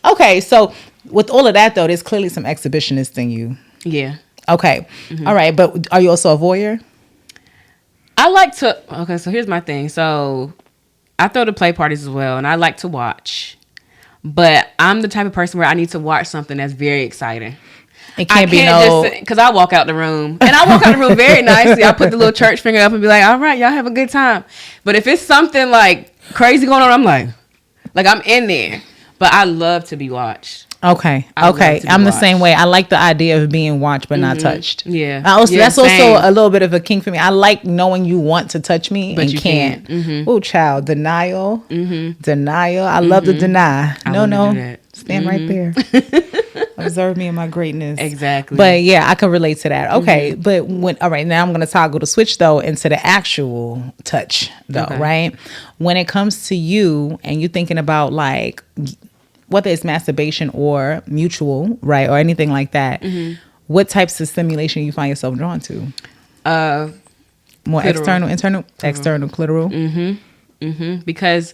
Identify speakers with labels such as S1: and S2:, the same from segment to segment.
S1: Okay, so with all of that though, there's clearly some exhibitionist in you.
S2: Yeah.
S1: Okay. All right, but are you also a voyeur?
S2: I like to. Okay, so here's my thing. So I throw to play parties as well, and I like to watch. But I'm the type of person where I need to watch something that's very exciting.
S1: It can't be no...
S2: because I walk out the room. And I walk out the room very nicely. I put the little church finger up and be like, all right, y'all have a good time. But if it's something like crazy going on, I'm like I'm in there. But I love to be watched.
S1: Okay. I'm the same way. I like the idea of being watched but not touched.
S2: Yeah.
S1: That's also a little bit of a kink for me. I like knowing you want to touch me but and you can't. Oh, child. Denial. Denial. I love to deny. No. Stand right there. Observe me in my greatness.
S2: Exactly.
S1: But yeah, I can relate to that. Okay. But all right, now I'm going to toggle the switch though into the actual touch though, right? When it comes to you and you're thinking about like... whether it's masturbation or mutual, right, or anything like that, what types of stimulation you find yourself drawn to? More clitoral. External, internal? External, clitoral?
S2: Because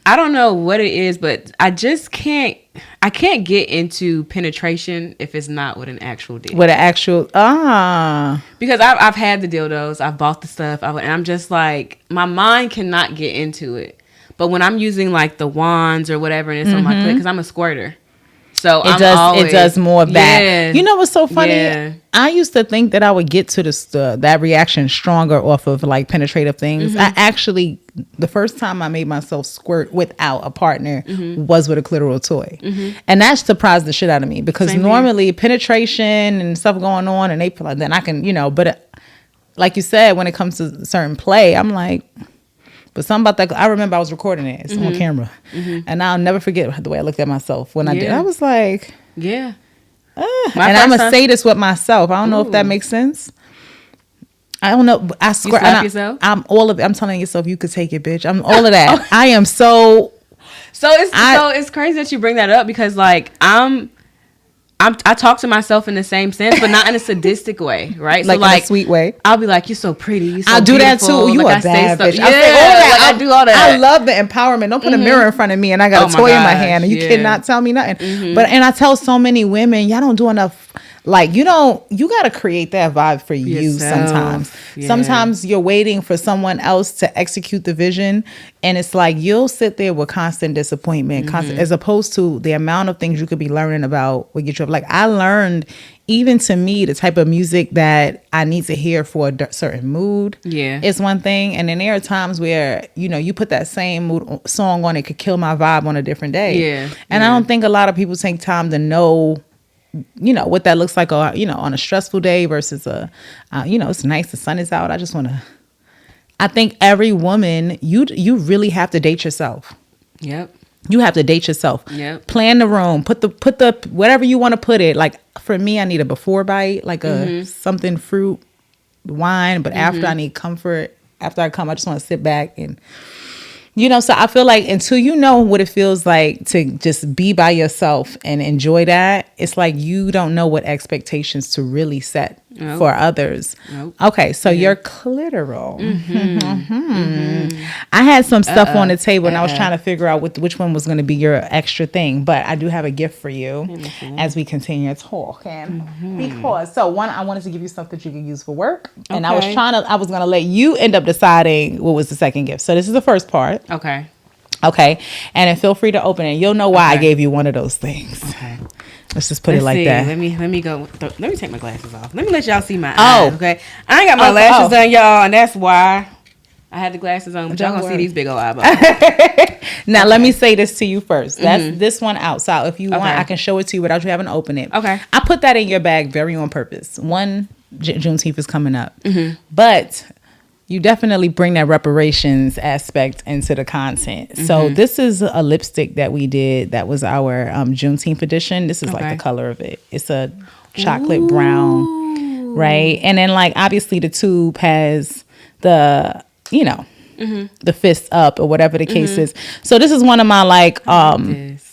S2: I don't know what it is, but I can't get into penetration if it's not with an actual dick.
S1: With an actual,
S2: Because I've had the dildos, I've bought the stuff, and I'm just like, my mind cannot get into it. But when I'm using like the wands or whatever, and it's on my clit, because I'm a squirter, so it
S1: does more of that.
S2: Yeah,
S1: you know what's so funny? Yeah. I used to think that I would get to that reaction stronger off of like penetrative things. I actually, the first time I made myself squirt without a partner was with a clitoral toy, and that surprised the shit out of me because normally penetration and stuff going on, and they feel like then I can, but like you said, when it comes to certain play, I'm like. But something about that, I remember I was recording it. It's on camera. And I'll never forget the way I looked at myself when I did. I was like...
S2: Yeah.
S1: And I'm going to say this with myself. I don't know if that makes sense. I don't know. I swear.
S2: You slap yourself?
S1: I'm all of it. I'm telling yourself, you could take it, bitch. I'm all of that. I am so...
S2: So it's crazy that you bring that up because like I talk to myself in the same sense, but not in a sadistic way, right?
S1: Like, so like in a sweet way.
S2: I'll be like, "You're so pretty. You're so
S1: I'll do
S2: beautiful."
S1: that too. You
S2: like,
S1: a bad bitch.
S2: Yeah, I do all that.
S1: I love the empowerment. Don't put a mirror in front of me and I got a toy in my hand and you cannot tell me nothing. And I tell so many women, y'all don't do enough. Like, you got to create that vibe for you sometimes. Yeah. Sometimes you're waiting for someone else to execute the vision. And it's like, you'll sit there with constant disappointment, as opposed to the amount of things you could be learning about what get you up. Like, I learned, even to me, the type of music that I need to hear for a certain mood is one thing. And then there are times where, you put that same mood song on, it could kill my vibe on a different day. Yeah. And I don't think a lot of people take time to know what that looks like, on a stressful day versus it's nice, the sun is out. I think every woman, you really have to date yourself.
S2: Yep.
S1: You have to date yourself.
S2: Yep. Plan
S1: the room, put the whatever you want to put it. Like for me, I need a before bite, like a something fruit, wine, but after I need comfort. After I come, I just want to sit back and so I feel like until you know what it feels like to just be by yourself and enjoy that, it's like you don't know what expectations to really set for others. Nope. Okay, so you're clitoral. I had some stuff on the table and I was trying to figure out which one was going to be your extra thing, but I do have a gift for you as we continue to talk. Because one, I wanted to give you stuff that you could use for work, and I was going to let you end up deciding what was the second gift. So this is the first part.
S2: Okay.
S1: And then feel free to open it. You'll know why I gave you one of those things. Okay. Let's just put it like that.
S2: Let me go. Let me take my glasses off. Let me let y'all see my eyes. Okay. I ain't got my lashes on, y'all, and that's why I had the glasses on. But y'all gonna see these big old eyeballs.
S1: Now let me say this to you first. That's this one out. So if you want, I can show it to you without you having to open it.
S2: Okay.
S1: I put that in your bag very on purpose. One, Juneteenth is coming up, but you definitely bring that reparations aspect into the content. So this is a lipstick that we did. That was our Juneteenth edition. This is like the color of it. It's a chocolate brown, right? And then like obviously the tube has the, the fist up or whatever the case is. So this is one of my like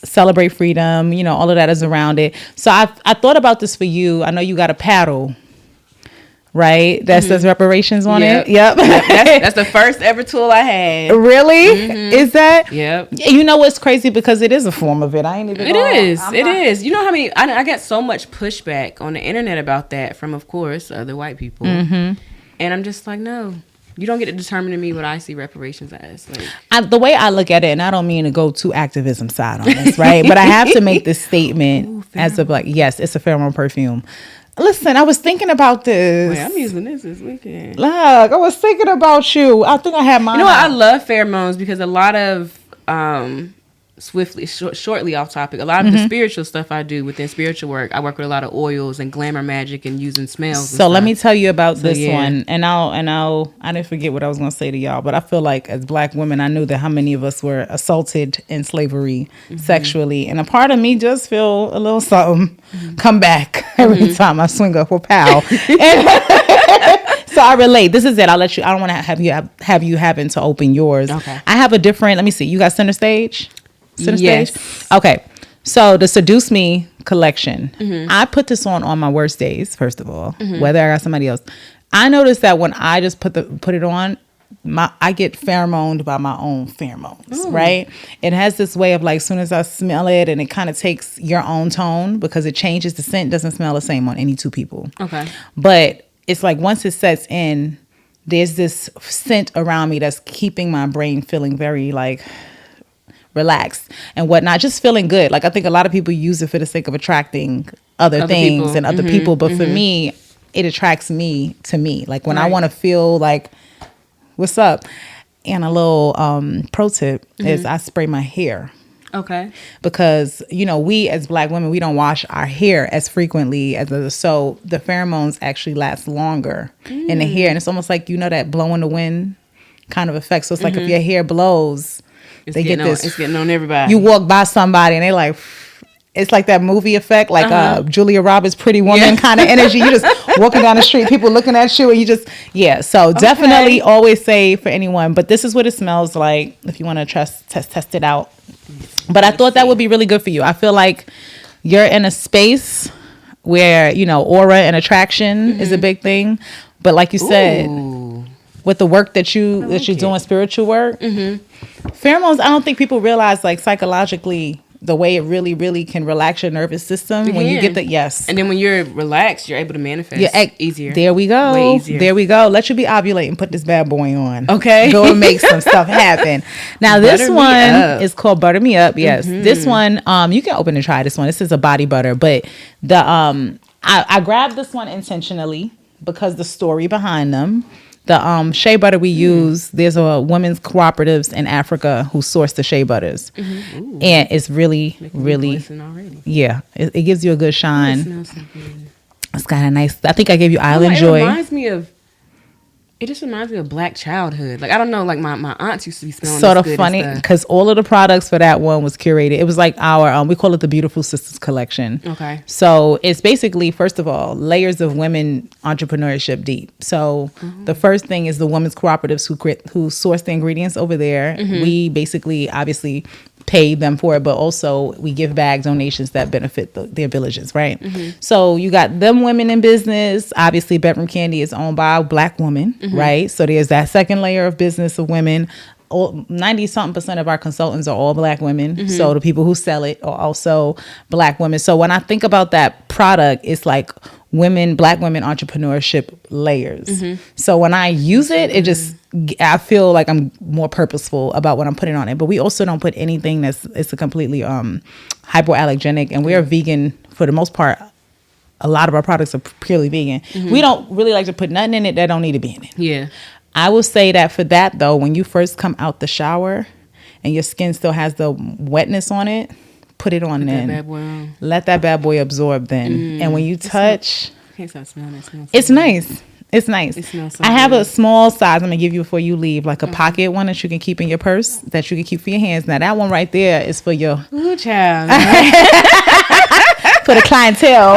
S1: celebrate freedom, all of that is around it. So I thought about this for you. I know you got a paddle. right? That says reparations on it. Yep.
S2: That's the first ever tool I had.
S1: Really? Is that?
S2: Yep.
S1: You know what's crazy? Because it is a form of it. I ain't even
S2: It is. You know how many... I get so much pushback on the internet about that from, of course, other white people. And I'm just like, no. You don't get to determine to me what I see reparations as. Like,
S1: the way I look at it, and I don't mean to go to activism side on this, right? But I have to make this statement as of like, yes, it's a pheromone perfume. Listen, I was thinking about this.
S2: Wait, I'm using this weekend.
S1: Look, I was thinking about you. I think I had mine.
S2: You know what? I love pheromones because a lot of shortly off topic, a lot of the spiritual stuff I do within spiritual work, I work with a lot of oils and glamour magic and using smells.
S1: So let me tell you about this one, and I didn't forget what I was going to say to y'all, but I feel like as Black women, I knew that how many of us were assaulted in slavery sexually, and a part of me just feel a little something come back every time I swing up with pow. So I relate. This is it. I'll let you. I don't want to have you having to open yours.
S2: Okay.
S1: I have a different. Let me see. You got center stage.
S2: Yes.
S1: Stage? Okay. So the Seduce Me collection, I put this on my worst days, first of all, whether I got somebody else. I noticed that when I just put it on, I get pheromoned by my own pheromones, right? It has this way of like, as soon as I smell it, and it kind of takes your own tone because it changes. The scent doesn't smell the same on any two people.
S2: Okay.
S1: But it's like once it sets in, there's this scent around me that's keeping my brain feeling very like relaxed and whatnot, just feeling good. Like I think a lot of people use it for the sake of attracting other things people. And other people, but for me, it attracts me to me. Like when I want to feel like, what's up? And a little pro tip is I spray my hair.
S2: Okay.
S1: Because, you know, we as Black women, we don't wash our hair as frequently so the pheromones actually last longer in the hair. And it's almost like, you know, that blow in the wind kind of effect. So it's like if your hair blows,
S2: it's getting on everybody.
S1: You walk by somebody and they like, it's like that movie effect, like Julia Roberts' Pretty Woman kind of energy. You just walking down the street, people looking at you, and you just, So definitely always say for anyone, but this is what it smells like if you want to test it out. But I thought that would be really good for you. I feel like you're in a space where, you know, aura and attraction is a big thing. But like you said, with the work that you're doing, spiritual work, pheromones, I don't think people realize like psychologically the way it really, really can relax your nervous system when you get the And
S2: then when you're relaxed, you're able to manifest easier.
S1: There we go.
S2: Way easier.
S1: There we go. Let you be ovulating. Put this bad boy on.
S2: Okay.
S1: Go and make some stuff happen. Now this one is called Butter Me Up. Yes. This one, you can open and try this one. This is a body butter, but the I grabbed this one intentionally because the story behind them. The shea butter we use, there's a women's cooperatives in Africa who source the shea butters. And it's really, really, it gives you a good shine. It smells so good. It's kind of nice. I think I gave you Island Joy.
S2: It just reminds me of Black childhood. Like, I don't know, like my aunts used to be smelling
S1: sort of funny because all of the products for that one was curated. It was like our, we call it the Beautiful Sisters collection.
S2: Okay.
S1: So it's basically, first of all, layers of women entrepreneurship deep. So the first thing is the women's cooperatives who source the ingredients over there. We basically, obviously, pay them for it, but also we give bag donations that benefit their villages, right? So you got them women in business. Obviously, Bedroom Candy is owned by a Black woman, right? So there's that second layer of business of women. 90-something% of our consultants are all Black women. So the people who sell it are also Black women. So when I think about that product, it's like Black women entrepreneurship layers. So when I use it, I feel like I'm more purposeful about what I'm putting on it. But we also don't put anything it's a completely hypoallergenic, and we're vegan for the most part. A lot of our products are purely vegan. We don't really like to put nothing in it that don't need to be in it.
S2: Yeah.
S1: I will say that for that though, when you first come out the shower and your skin still has the wetness on it, put it on then. Let that bad boy absorb then. And when you touch,
S2: I can't stop smelling it.
S1: It's nice. It's nice.
S2: It smells so
S1: I have
S2: good.
S1: a small size I'm going to give you before you leave, like a pocket one that you can keep in your purse, that you can keep for your hands. Now, that one right there is for your...
S2: Ooh, child.
S1: For the clientele.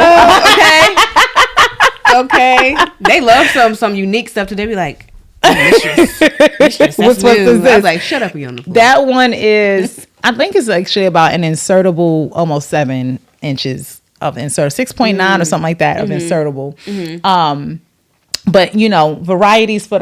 S2: Okay. They love some unique stuff. They be like, Mistress,
S1: what's this?
S2: I was like, shut up, you on the floor.
S1: That one is, I think it's actually about an insertable, almost 7 inches of insert, 6.9 or something like that of insertable. But varieties for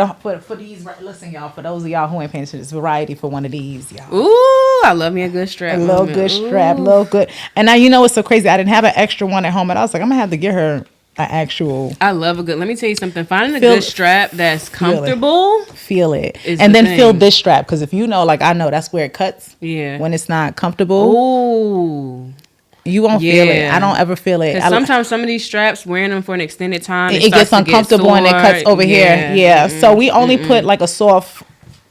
S1: these. Listen, y'all. For those of y'all who ain't paying attention, it's variety for one of these, y'all.
S2: Ooh, I love me a good strap.
S1: A little good strap, little good. And now it's so crazy. I didn't have an extra one at home, and I was like, I'm gonna have to get her an actual.
S2: I love a good. Let me tell you something. Finding a good strap that's comfortable.
S1: Feel it, and then feel this strap, because if I know that's where it cuts.
S2: Yeah.
S1: When it's not comfortable.
S2: Ooh.
S1: You won't feel it. I don't ever feel it.
S2: Sometimes some of these straps, wearing them for an extended time,
S1: it gets uncomfortable and it cuts over here. Yeah. So we only put like a soft,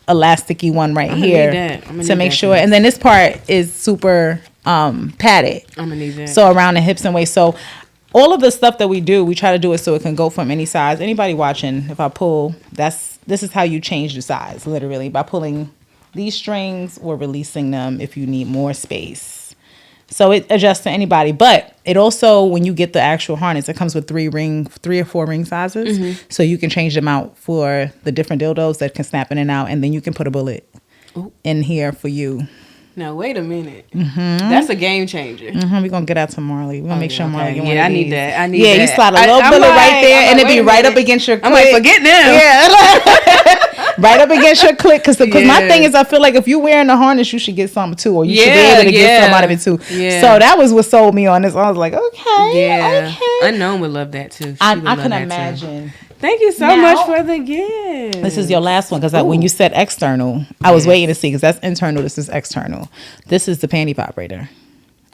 S1: elasticy one right here to make sure. And then this part is super padded.
S2: I'm gonna need that.
S1: So around the hips and waist. So all of the stuff that we do, we try to do it so it can go from any size. Anybody watching, if I pull, this is how you change the size, literally, by pulling these strings or releasing them if you need more space. So it adjusts to anybody, but it also, when you get the actual harness, it comes with 3 or 4 ring sizes. So you can change them out for the different dildos that can snap in and out, and then you can put a bullet in here for you.
S2: Now, wait a minute. That's a game changer.
S1: We're going to get out to Marley. We're going to make sure Marley get one of
S2: I
S1: these.
S2: need that. I need that.
S1: You slide a little bullet right there, and it'd be right up against your clit.
S2: I'm like, forget them.
S1: Yeah. Right up against your clit. Because my thing is, I feel like if you're wearing a harness, you should get something too. Or you should be able to get some out of it too. Yeah. So that was what sold me on this. I was like, okay.
S2: Unknown would love that too.
S1: I can imagine.
S2: Thank you so much for the gift.
S1: This is your last one, because when you said external, I was waiting to see, because that's internal. This is external. This is the panty vibrator.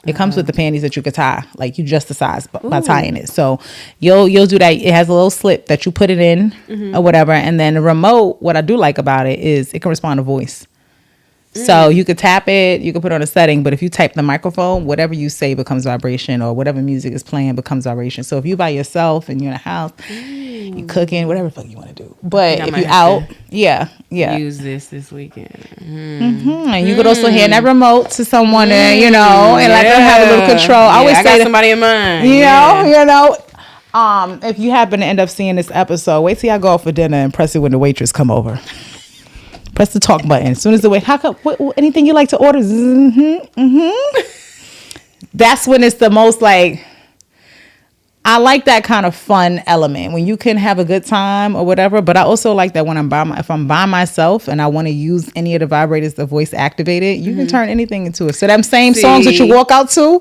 S1: It comes with the panties that you could tie, like you just the size by tying it. So you'll do that. It has a little slip that you put it in or whatever, and then the remote. What I do like about it is it can respond to voice. So you could tap it, you could put on a setting, but if you type the microphone, whatever you say becomes vibration, or whatever music is playing becomes vibration. So if you by yourself and you're in a house, you cooking, whatever the fuck you want to do. But if you're out,
S2: use this weekend.
S1: And you could also hand that remote to someone, and and let them have a little control. I always say
S2: got somebody in mind.
S1: If you happen to end up seeing this episode, wait till y'all go out for dinner and press it when the waitress come over. Press the talk button. As soon as the wait, anything you like to order? That's when it's the most like. I like that kind of fun element when you can have a good time or whatever. But I also like that when if I'm by myself and I want to use any of the vibrators, the voice activated, you can turn anything into it. So them same songs that you walk out to.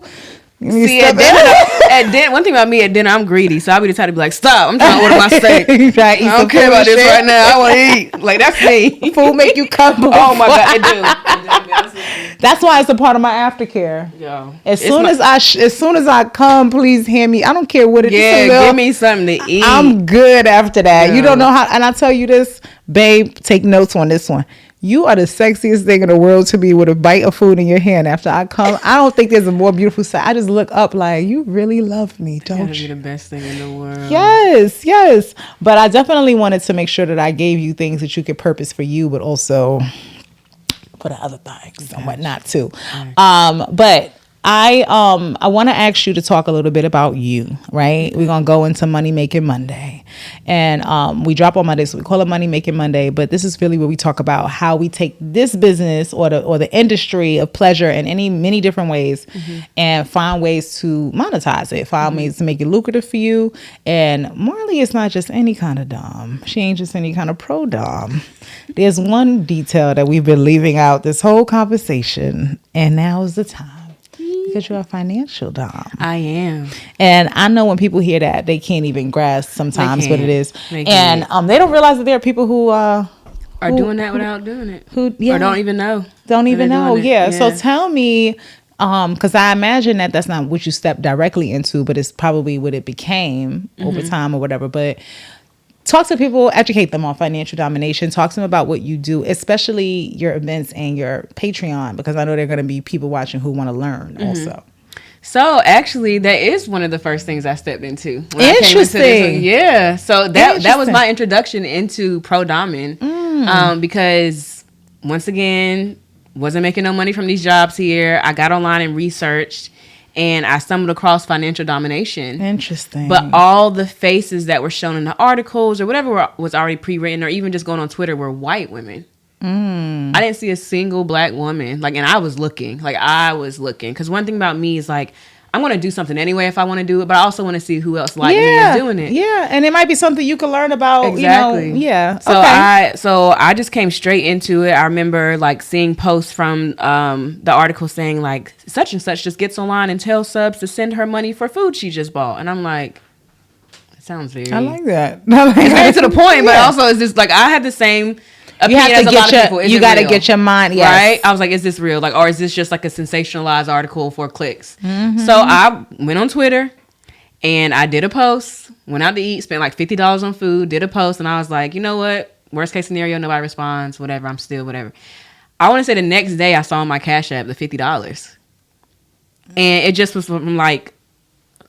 S2: See, at dinner, one thing about me at dinner, I'm greedy, so I'll be the type to be like, "Stop! I'm trying to order my steak. I don't care about this right now. I want to eat." Like, that's me.
S1: Food make you come.
S2: Oh my god, it do.
S1: That's why it's a part of my aftercare.
S2: Yo,
S1: as soon as I come, please hand me. I don't care what it is.
S2: Yeah, give me something to eat.
S1: I'm good after that. Yeah. You don't know how, and I tell you this, babe. Take notes on this one. You are the sexiest thing in the world to me, with a bite of food in your hand after I come. I don't think there's a more beautiful sight. I just look up like, you really love me, don't you?
S2: Be the best thing in the world.
S1: Yes. But I definitely wanted to make sure that I gave you things that you could purpose for you, but also for the other things and whatnot too. But I want to ask you to talk a little bit about you, right? We're going to go into Money Making Monday. And we drop on Monday, so we call it Money Making Monday. But this is really where we talk about how we take this business or the industry of pleasure in many different ways and find ways to monetize it, find ways to make it lucrative for you. And Marley is not just any kind of dom. She ain't just any kind of pro dom. There's one detail that we've been leaving out this whole conversation, and now is the time. Because you're a financial dom.
S2: I am.
S1: And I know when people hear that, they can't even grasp sometimes what it is. And they don't realize that there are people who are
S2: doing that without doing it.
S1: Or
S2: don't even know.
S1: Yeah. So tell me, because I imagine that's not what you stepped directly into, but it's probably what it became over time or whatever. But talk to people, educate them on financial domination. Talk to them about what you do, especially your events and your Patreon, because I know there are going to be people watching who want to learn also.
S2: So actually, that is one of the first things I stepped into.
S1: Interesting.
S2: Yeah. So that was my introduction into pro doming, because once again, wasn't making no money from these jobs here. I got online and researched. And I stumbled across financial domination.
S1: Interesting.
S2: But all the faces that were shown in the articles or whatever was already pre-written, or even just going on Twitter, were white women. I didn't see a single black woman. And I was looking. Because one thing about me is, I'm going to do something anyway if I want to do it, but I also want to see who else like me is doing it.
S1: Yeah, and it might be something you can learn about.
S2: Exactly.
S1: Yeah.
S2: So I just came straight into it. I remember like seeing posts from the article saying like such and such just gets online and tells subs to send her money for food she just bought, and I'm like, it sounds very.
S1: I like that.
S2: It's very to the point, but also it's just like I had the same.
S1: You have to get you got to get your mind
S2: right. I was like, is this real? Like, or is this just like a sensationalized article for clicks? Mm-hmm. So I went on Twitter and I did a post. Went out to eat, spent like $50 on food. Did a post, and I was like, you know what? Worst case scenario, nobody responds. Whatever. I'm still whatever. I want to say the next day I saw on my Cash App the $50, and it just was from like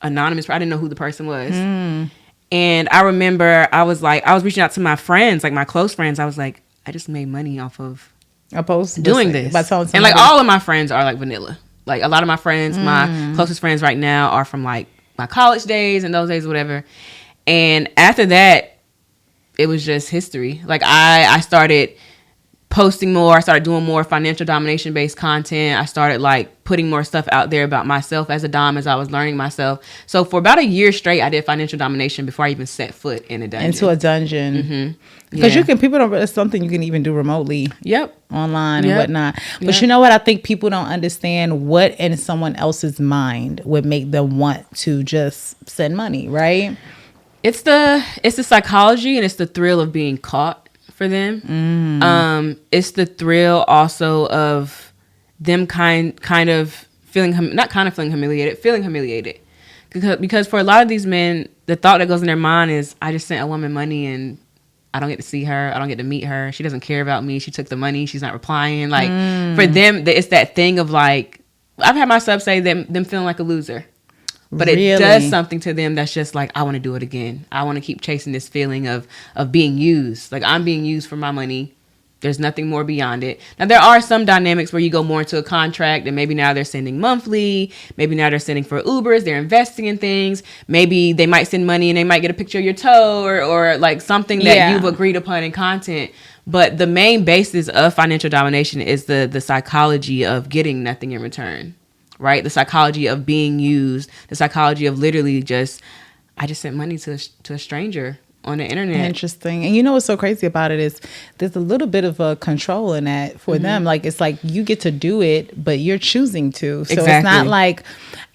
S2: anonymous. I didn't know who the person was. And I remember I was reaching out to my friends, like my close friends. I was like, I just made money off of
S1: a post
S2: doing this. And like all of my friends are like vanilla. Like a lot of my friends, my closest friends right now are from like my college days and those days, whatever. And after that, it was just history. Like I started posting more. I started doing more financial domination based content. I started like putting more stuff out there about myself as a dom as I was learning myself. So for about a year straight, I did financial domination before I even set foot in a dungeon.
S1: Into a dungeon. Mm-hmm. Because people don't, it's something you can even do remotely. Online and whatnot. But you know what? I think people don't understand what in someone else's mind would make them want to just send money, right?
S2: It's the psychology and it's the thrill of being caught for them. It's the thrill also of them kind of feeling humiliated. Because for a lot of these men, the thought that goes in their mind is, I just sent a woman money and I don't get to see her. I don't get to meet her. She doesn't care about me. She took the money. She's not replying. Like for them, it's that thing of like, I've had my subs say them feeling like a loser. But it does something to them that's just like, I want to do it again. I want to keep chasing this feeling of being used. Like I'm being used for my money. There's nothing more beyond it. Now, there are some dynamics where you go more into a contract and maybe now they're sending monthly. Maybe now they're sending for Ubers. They're investing in things. Maybe they might send money and they might get a picture of your toe or like something that you've agreed upon in content. But the main basis of financial domination is the psychology of getting nothing in return, right? The psychology of being used, the psychology of literally I just sent money to a stranger on the internet.
S1: Interesting. And you know what's so crazy about it is there's a little bit of a control in that for them. Like it's like you get to do it, but you're choosing to. So it's not like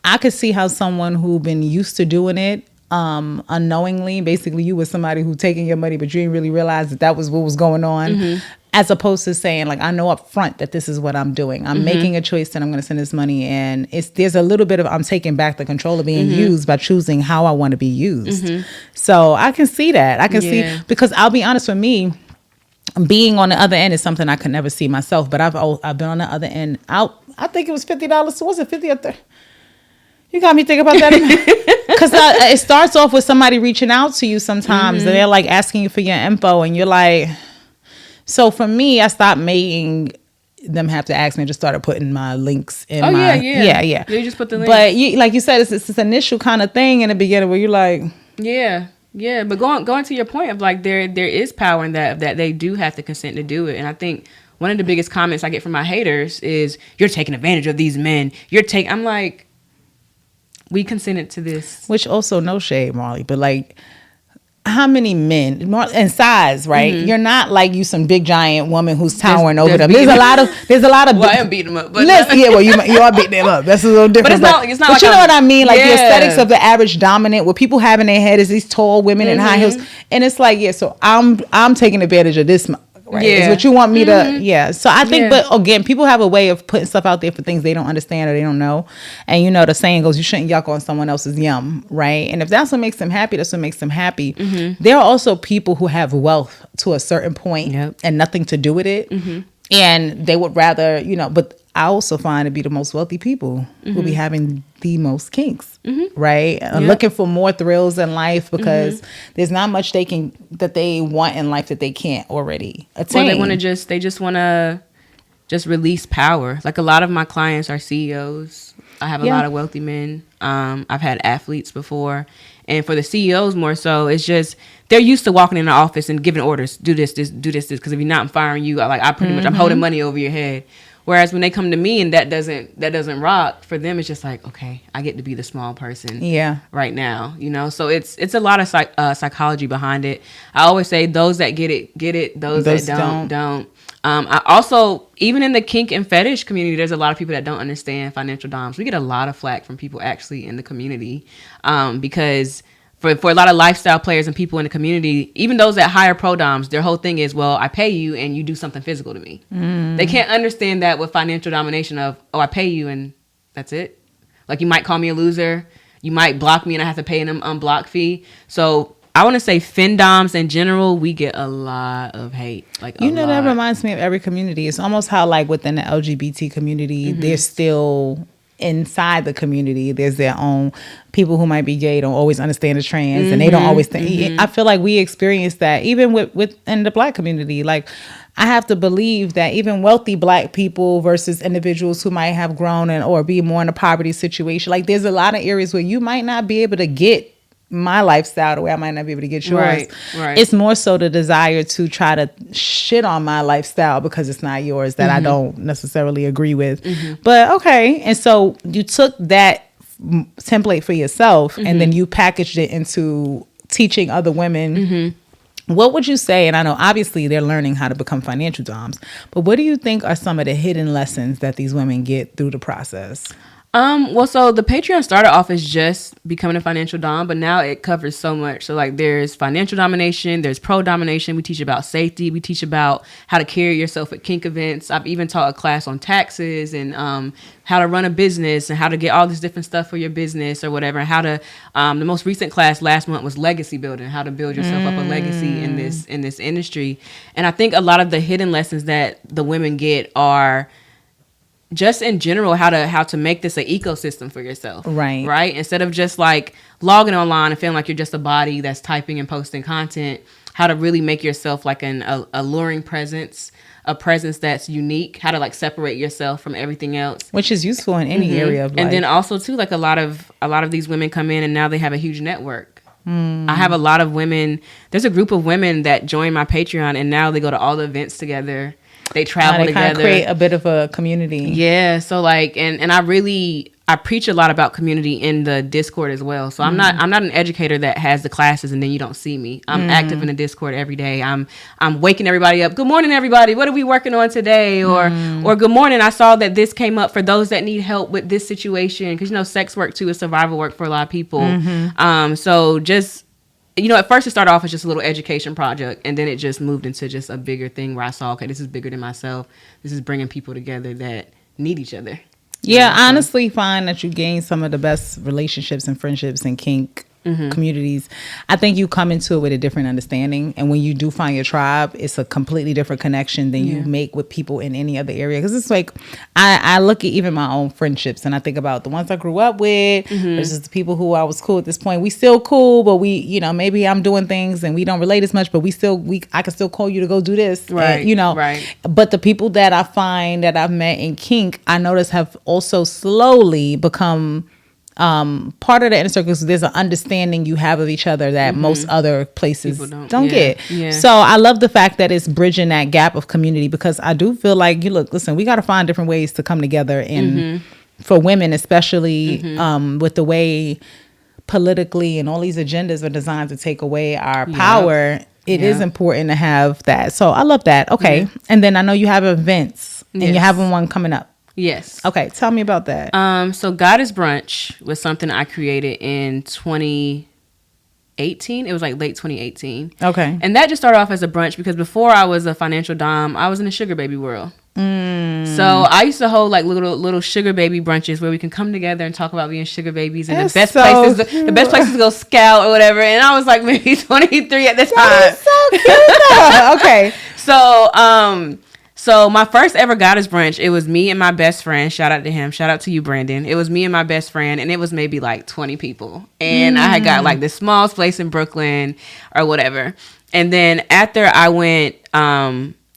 S1: I could see how someone who been used to doing it unknowingly, basically you was somebody who taking your money, but you didn't really realize that was what was going on. As opposed to saying like, I know up front that this is what I'm doing. I'm making a choice that I'm going to send this money. And there's a little bit of, I'm taking back the control of being used by choosing how I want to be used. So I can see that. I can see, because I'll be honest with me, being on the other end is something I could never see myself, but I've been on the other end. I think it was $50. So was it 50 or 30? You got me thinking about that. Because it starts off with somebody reaching out to you sometimes and they're like asking you for your info and you're like, so for me, I stopped making them have to ask me. I just started putting my links in Yeah.
S2: You just put the links.
S1: But like you said, it's this initial kind of thing in the beginning where you're like...
S2: Yeah. But going to your point of like there is power in that they do have to consent to do it. And I think one of the biggest comments I get from my haters is, you're taking advantage of these men. I'm like, we consented to this.
S1: Which also, no shade, Marley, but like... How many men in size, right? You're not like you some big giant woman who's towering over them. There's a lot of.
S2: Well, I am beating them up, but
S1: you are beating them up. That's a little different.
S2: But it's not.
S1: But you know what I mean? Like the aesthetics of the average dominant, what people have in their head is these tall women in high heels, and it's like, so I'm taking advantage of this. Right. Is what you want me to. So I think, but again, people have a way of putting stuff out there for things they don't understand or they don't know. And you know, the saying goes, you shouldn't yuck on someone else's yum. Right. And if that's what makes them happy, that's what makes them happy. There are also people who have wealth to a certain point and nothing to do with it. And they would rather, but I also find to be the most wealthy people who be having the most kinks, right? Looking for more thrills in life because there's not much that they want in life that they can't already attain.
S2: Well, they just want to release power. Like a lot of my clients are CEOs. I have a lot of wealthy men. I've had athletes before. And for the CEOs more so, it's just, they're used to walking in the office and giving orders, do this, do this, because if you're not, I'm firing you. I'm pretty much, I'm holding money over your head. Whereas when they come to me and that doesn't rock, for them it's just like, okay, I get to be the small person right now, you know? So it's a lot of psychology behind it. I always say those that get it, those that don't. I also, even in the kink and fetish community, there's a lot of people that don't understand financial doms. We get a lot of flack from people actually in the community, because for a lot of lifestyle players and people in the community, even those that hire pro doms, their whole thing is, well, I pay you and you do something physical to me. They can't understand that with financial domination of, oh, I pay you and that's it. Like, you might call me a loser, you might block me and I have to pay an unblock fee. So I want to say findoms in general, we get a lot of hate. Like, you know,
S1: that reminds me of every community. It's almost how, like, within the LGBT community, there's still inside the community, there's their own people who might be gay, don't always understand the trans, and they don't always think. I feel like we experience that even within the Black community. Like, I have to believe that even wealthy Black people versus individuals who might have grown or be more in a poverty situation, like, there's a lot of areas where you might not be able to get my lifestyle the way I might not be able to get yours. Right. It's more so the desire to try to shit on my lifestyle because it's not yours that I don't necessarily agree with. But okay. And so you took that template for yourself and then you packaged it into teaching other women. What would you say? And I know obviously they're learning how to become financial doms, but what do you think are some of the hidden lessons that these women get through the process?
S2: Well, so the Patreon started off as just becoming a financial dom, but now it covers so much. So, like, there's financial domination, there's pro domination. We teach about safety. We teach about how to carry yourself at kink events. I've even taught a class on taxes and how to run a business and how to get all this different stuff for your business or whatever. And how to the most recent class last month was legacy building, how to build yourself up a legacy in this industry. And I think a lot of the hidden lessons that the women get are just in general how to make this an ecosystem for yourself, right? Instead of just like logging online and feeling like you're just a body that's typing and posting content, how to really make yourself like an alluring presence, a presence that's unique, how to like separate yourself from everything else,
S1: which is useful in any area of life.
S2: And then also too, like a lot of these women come in and now they have a huge network. I have a lot of women. There's a group of women that join my Patreon and now they go to all the events together. They travel together. Kind of
S1: create a bit of a community.
S2: Yeah. So like, and I preach a lot about community in the Discord as well. So I'm not an educator that has the classes and then you don't see me. I'm active in the Discord every day. I'm waking everybody up. Good morning, everybody. What are we working on today? Or good morning. I saw that this came up for those that need help with this situation. Because, you know, sex work too is survival work for a lot of people. So just, you know, at first it started off as just a little education project, and then it just moved into just a bigger thing where I saw, okay, this is bigger than myself. This is bringing people together that need each other.
S1: Yeah, I honestly find that you gain some of the best relationships and friendships in kink communities. I think you come into it with a different understanding, and when you do find your tribe, it's a completely different connection than you make with people in any other area. Because it's like, I look at even my own friendships and I think about the ones I grew up with versus the people who I was cool at this point. We still cool, but we, you know, maybe I'm doing things and we don't relate as much, but I can still call you to go do this,
S2: right?
S1: And, you know, but the people that I find that I've met in kink, I notice have also slowly become part of the inner circles. There's an understanding you have of each other that most other places don't get. So I love the fact that it's bridging that gap of community, because I do feel like, listen, we got to find different ways to come together, and for women especially, with the way politically and all these agendas are designed to take away our power, it is important to have that. So I love that. Okay. And then I know you have events and you're having one coming up.
S2: Yes.
S1: Okay, tell me about that.
S2: So Goddess Brunch was something I created in 2018. It was like late 2018.
S1: Okay.
S2: And that just started off as a brunch because before I was a financial dom, I was in the sugar baby world. So I used to hold like little sugar baby brunches where we can come together and talk about being sugar babies, and the best places to go scout or whatever. And I was like maybe 23 at the time.
S1: That's so cute. Okay.
S2: So my first ever Goddess Brunch, it was me and my best friend. Shout out to him. Shout out to you, Brandon. It was me and my best friend, and it was maybe like 20 people. And I had got like this small place in Brooklyn or whatever. And then after I went,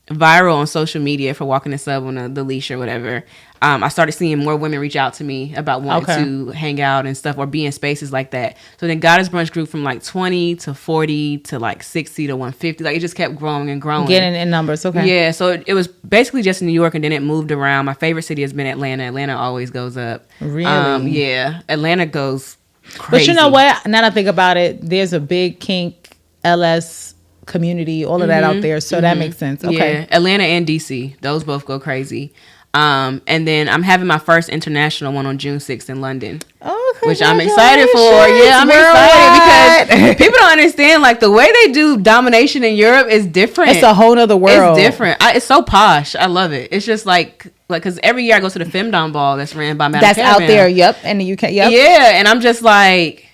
S2: viral on social media for walking the sub on the leash or whatever, I started seeing more women reach out to me about wanting to hang out and stuff or be in spaces like that. So then Goddess Brunch grew from like 20 to 40 to like 60 to 150. Like it just kept growing and growing.
S1: Getting in numbers, okay.
S2: Yeah, so it was basically just in New York and then it moved around. My favorite city has been Atlanta. Atlanta always goes up.
S1: Really?
S2: Yeah, Atlanta goes crazy.
S1: But you know what? Now that I think about it, there's a big kink, LS community, all of that out there. So that makes sense. Okay.
S2: Yeah, Atlanta and DC. Those both go crazy. And then I'm having my first international one on June 6th in London.
S1: Oh,
S2: which I'm excited for. Yeah, I'm excited because people don't understand, like, the way they do domination in Europe is different.
S1: It's a whole nother world.
S2: It's different. It's so posh. I love it. It's just like, because every year I go to the Femdom Ball that's ran by Madame
S1: That's
S2: Caravan.
S1: out there, yep, in the UK, yep.
S2: Yeah, and I'm just like,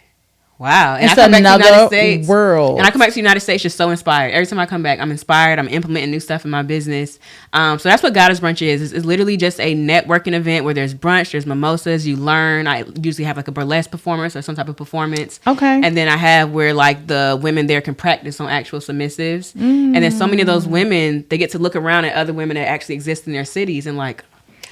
S2: wow. And
S1: it's
S2: I come back to the United
S1: another
S2: States,
S1: world.
S2: And I come back to the United States just so inspired. Every time I come back, I'm inspired. I'm implementing new stuff in my business. So that's what Goddess Brunch is. It's literally just a networking event where there's brunch, there's mimosas, you learn. I usually have like a burlesque performance or some type of performance.
S1: Okay.
S2: And then I have where like the women there can practice on actual submissives. And then so many of those women, they get to look around at other women that actually exist in their cities and like,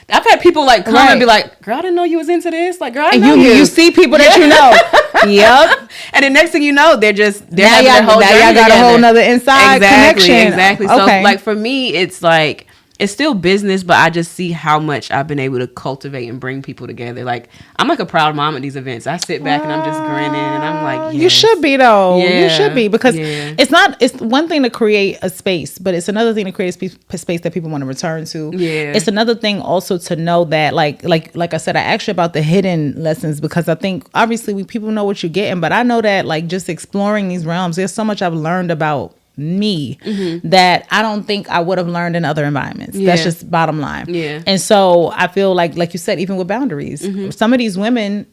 S2: I've had people like come and be like, "Girl, I didn't know you was into this." Like, "Girl, I know you."
S1: You see people that you know. Yep.
S2: And the next thing you know, they're just
S1: now y'all got a whole nother inside connection.
S2: Exactly. So like for me, it's like it's still business, but I just see how much I've been able to cultivate and bring people together. Like I'm like a proud mom at these events. I sit back and I'm just grinning and I'm like, yes.
S1: You should be though.
S2: Yeah.
S1: You should be because it's one thing to create a space, but it's another thing to create a space that people want to return to.
S2: Yeah.
S1: It's another thing also to know that like I said, I asked you about the hidden lessons because I think obviously people know what you're getting, but I know that like just exploring these realms, there's so much I've learned about me that I don't think I would have learned in other environments. That's just bottom line.
S2: Yeah.
S1: And so I feel like you said, even with boundaries, some of these women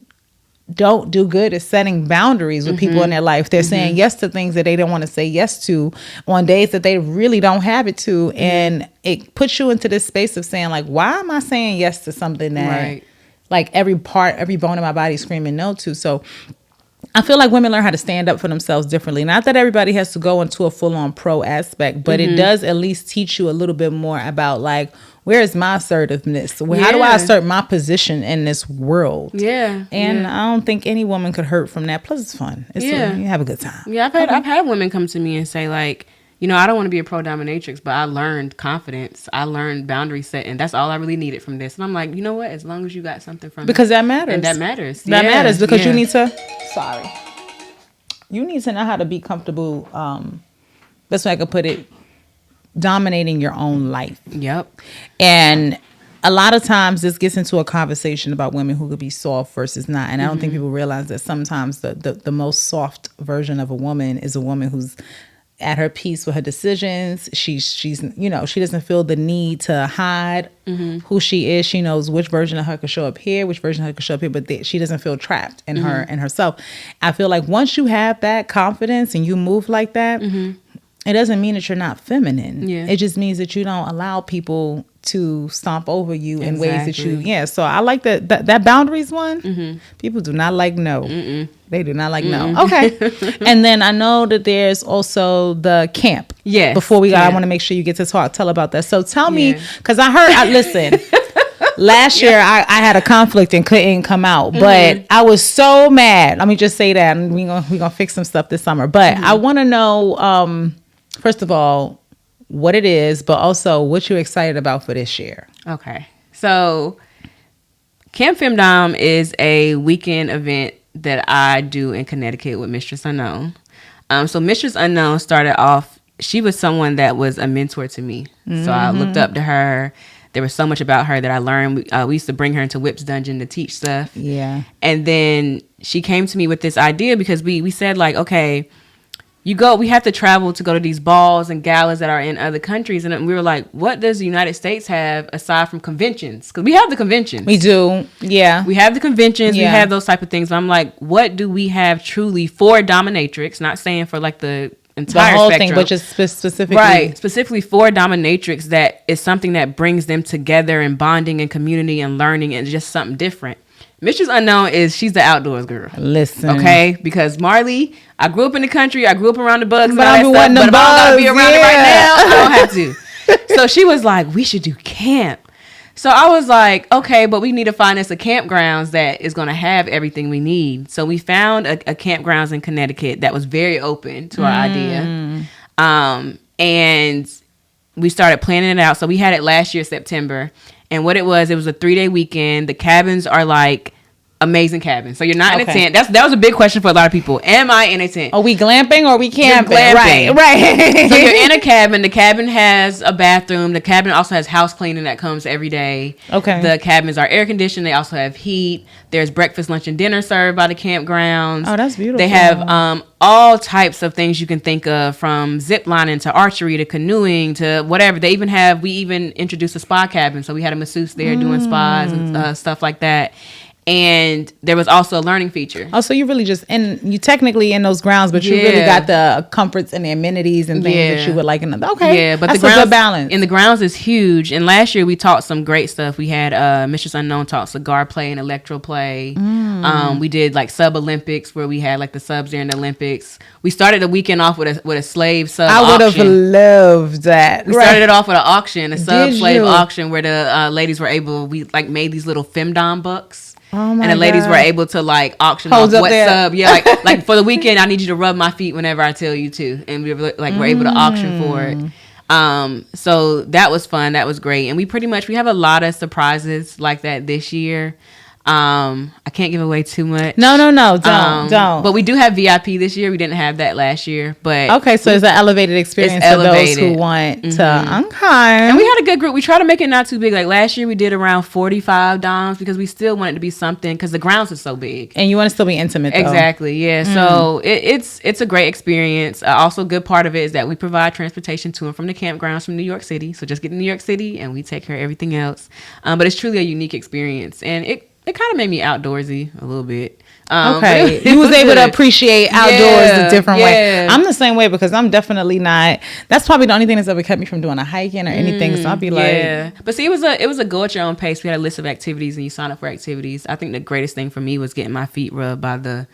S1: don't do good at setting boundaries with people in their life. They're saying yes to things that they don't want to say yes to on days that they really don't have it to. And it puts you into this space of saying like, why am I saying yes to something that like every bone in my body is screaming no to? So I feel like women learn how to stand up for themselves differently. Not that everybody has to go into a full-on pro aspect, but it does at least teach you a little bit more about like, where is my assertiveness? How do I assert my position in this world? Yeah. And I don't think any woman could hurt from that. Plus it's fun. You have a good time.
S2: Yeah, I've had women come to me and say like, you know, I don't want to be a pro dominatrix, but I learned confidence. I learned boundary setting. That's all I really needed from this. And I'm like, you know what? As long as you got something from
S1: because that matters.
S2: And that matters.
S1: That matters because you need to. Sorry. You need to know how to be comfortable. That's why I could put it. Dominating your own life.
S2: Yep.
S1: And a lot of times this gets into a conversation about women who could be soft versus not. And I don't think people realize that sometimes the most soft version of a woman is a woman who's at her peace with her decisions. She's you know, she doesn't feel the need to hide who she is. She knows which version of her could show up here, which version of her could show up here, but she doesn't feel trapped in her and herself. I feel like once you have that confidence and you move like that, it doesn't mean that you're not feminine. Yeah. It just means that you don't allow people to stomp over you in ways that you... So I like that boundaries one. People do not like no. They do not like no. Okay. And then I know that there's also the camp. Yes. Before we go, I want to make sure you get to tell about that. So tell me, because listen... Last year, I had a conflict and couldn't come out, but I was so mad. Let me just say that, and we're gonna fix some stuff this summer. But I want to know, first of all, what it is, but also what you're excited about for this year.
S2: Okay, so Camp Femdom is a weekend event that I do in Connecticut with Mistress Unknown. So Mistress Unknown started off. She was someone that was a mentor to me, so I looked up to her. There was so much about her that I learned. We used to bring her into Whip's Dungeon to teach stuff. Yeah. And then she came to me with this idea because we said like, okay, we have to travel to go to these balls and galas that are in other countries. And we were like, what does the United States have aside from conventions? Because we have the conventions.
S1: We do. Yeah.
S2: We have the conventions. Yeah. We have those type of things. But I'm like, what do we have truly for dominatrix? Not saying for like the entire
S1: whole
S2: spectrum.
S1: Thing, but just specifically
S2: specifically for dominatrix, that is something that brings them together and bonding and community and learning and just something different. Mistress Unknown she's the outdoors girl.
S1: Listen,
S2: okay, because Marley, I grew up in the country, I grew up around the bugs,
S1: but I don't gotta
S2: be around it right now. I don't have to. So she was like, we should do camp. So I was like, okay, but we need to find us a campgrounds that is going to have everything we need. So we found a campgrounds in Connecticut that was very open to our idea. And we started planning it out. So we had it last year, September. And what it was a 3-day weekend. The cabins are like amazing cabins. So you're not in a tent. That was a big question for a lot of people. Am I in a tent?
S1: Are we glamping or are we camping?
S2: Glamping.
S1: Right.
S2: So you're in a cabin. The cabin has a bathroom. The cabin also has house cleaning that comes every day.
S1: Okay.
S2: The cabins are air conditioned. They also have heat. There's breakfast, lunch, and dinner served by the campgrounds.
S1: Oh, that's beautiful.
S2: They have all types of things you can think of, from zip lining to archery to canoeing to whatever. We even introduced a spa cabin. So we had a masseuse there doing spas and stuff like that. And there was also a learning feature.
S1: Oh, so you really you technically in those grounds, but you really got the comforts and the amenities and things that you would like. Okay,
S2: but
S1: that's
S2: the grounds,
S1: a good balance.
S2: And the grounds is huge. And last year we taught some great stuff. We had Mistress Unknown taught cigar play and electro play. We did like sub Olympics where we had like the subs there in the Olympics. We started the weekend off with a slave sub.
S1: I would have loved that.
S2: We started it off with an auction, a sub slave auction where the ladies were we like made these little femdom books.
S1: Oh my
S2: and the ladies
S1: God.
S2: were able to like auction off what sub. Yeah, like for the weekend, I need you to rub my feet whenever I tell you to, and we were we're able to auction for it. So that was fun. That was great, and we have a lot of surprises like that this year. I can't give away too much.
S1: No, don't.
S2: But we do have VIP this year. We didn't have that last year. But
S1: okay, so it's an elevated experience for those who want to. Okay,
S2: and we had a good group. We try to make it not too big. Like last year, we did around 45 doms because we still wanted it to be something because the grounds are so big,
S1: and you want to still be intimate. Though.
S2: Exactly. Yeah. So it's a great experience. Also, a good part of it is that we provide transportation to and from the campgrounds from New York City. So just get to New York City, and we take care of everything else. But it's truly a unique experience, and it kind of made me outdoorsy a little bit.
S1: Okay. You was able to appreciate outdoors a different way. I'm the same way because I'm definitely not. That's probably the only thing that's ever kept me from doing a hiking or anything. So I'll be like.
S2: But see, it was a go at your own pace. We had a list of activities and you sign up for activities. I think the greatest thing for me was getting my feet rubbed by the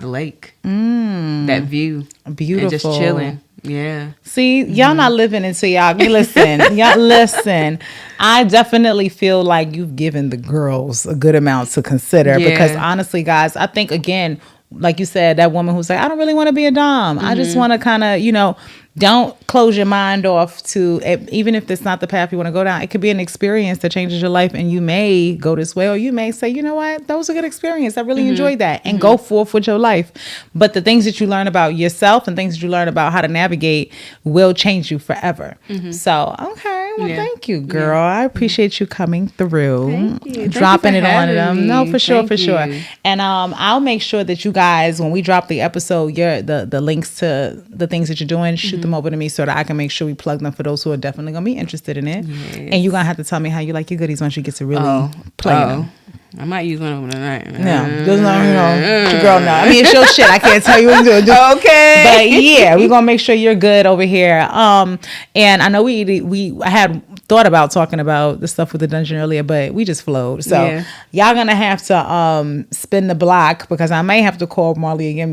S2: lake. That view.
S1: Beautiful.
S2: And just chilling. Yeah.
S1: See, y'all not living until y'all listen. Y'all listen. I definitely feel like you've given the girls a good amount to consider because honestly, guys, I think again, like you said, that woman who's like, I don't really want to be a dom. I just want to kind of, don't close your mind off to, even if it's not the path you want to go down, it could be an experience that changes your life and you may go this way or you may say, you know what, that was a good experience. I really enjoyed that and go forth with your life. But the things that you learn about yourself and things that you learn about how to navigate will change you forever. So, okay. Well, thank you, girl. I appreciate you coming through.
S2: Thank you.
S1: Dropping it on them. No, for sure,
S2: Thank
S1: for sure.
S2: you.
S1: And I'll make sure that you guys, when we drop the episode, the links to the things that you're doing, shoot them over to me so that I can make sure we plug them for those who are definitely going to be interested in it. Yes. And you're going to have to tell me how you like your goodies once you get to really play them.
S2: I might use one of them tonight.
S1: No, just not, it's your girl now. I mean, it's your shit. I can't tell you what to do.
S2: Okay.
S1: But yeah, we're going to make sure you're good over here. And I know I had thought about talking about the stuff with the dungeon earlier, but we just flowed. So y'all going to have to spin the block because I may have to call Marley again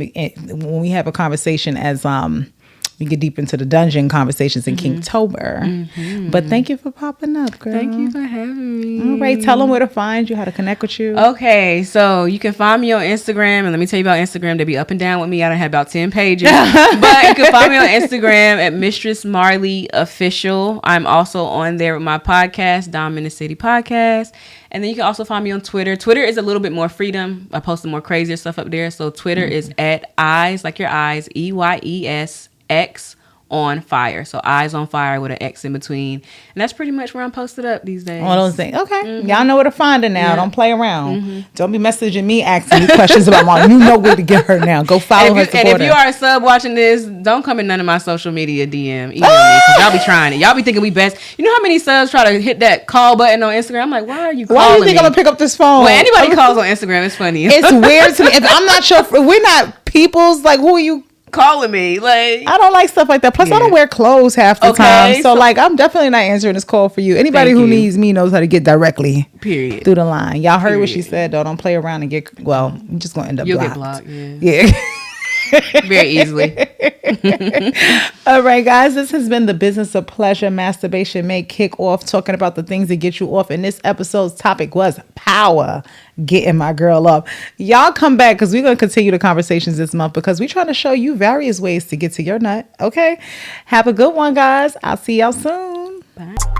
S1: when we have a conversation as we get deep into the dungeon conversations in Kingtober. But thank you for popping up, girl.
S2: Thank you for having me.
S1: All right, tell them where to find you, how to connect with you.
S2: Okay, so you can find me on Instagram, and let me tell you about Instagram. They be up and down with me. I done had about 10 pages, but you can find me on Instagram at Mistress Marley Official. I'm also on there with my podcast, Dom in the City Podcast. And then you can also find me on Twitter. Twitter is a little bit more freedom. I post some more crazier stuff up there. So Twitter is at eyes, like your eyes, EYES X on fire. So eyes on fire with an X in between. And that's pretty much where I'm posted up these days.
S1: All those things. Okay. Y'all know where to find her now. Don't play around. Don't be messaging me asking me questions about Marley. You know where to get her now. Go follow her, support
S2: her. And if you are a sub watching this, don't come in none of my social media DM. Email me, because y'all be trying it. Y'all be thinking we best. You know how many subs try to hit that call button on Instagram? I'm like, why are you calling me?
S1: Why do you think I'm going to pick up this phone?
S2: When anybody calls on Instagram, it's funny.
S1: It's weird to me. If I'm not sure. We're not people's, like, who are you
S2: calling me? Like,
S1: I don't like stuff like that. Plus, I don't wear clothes half the time. So, like, I'm definitely not answering this call for you. Anybody who needs me knows how to get directly through the line. Y'all heard what she said, though. Don't play around and get, well, you're just going to end up
S2: You'll
S1: blocked.
S2: Get blocked,
S1: Yeah.
S2: Very easily.
S1: All right, guys, this has been the Business of Pleasure Masturbation May kick off, talking about the things that get you off. And this episode's topic was power, getting my girl up. Y'all come back because we're going to continue the conversations this month because we're trying to show you various ways to get to your nut. Okay, have a good one, guys. I'll see y'all soon.
S2: Bye.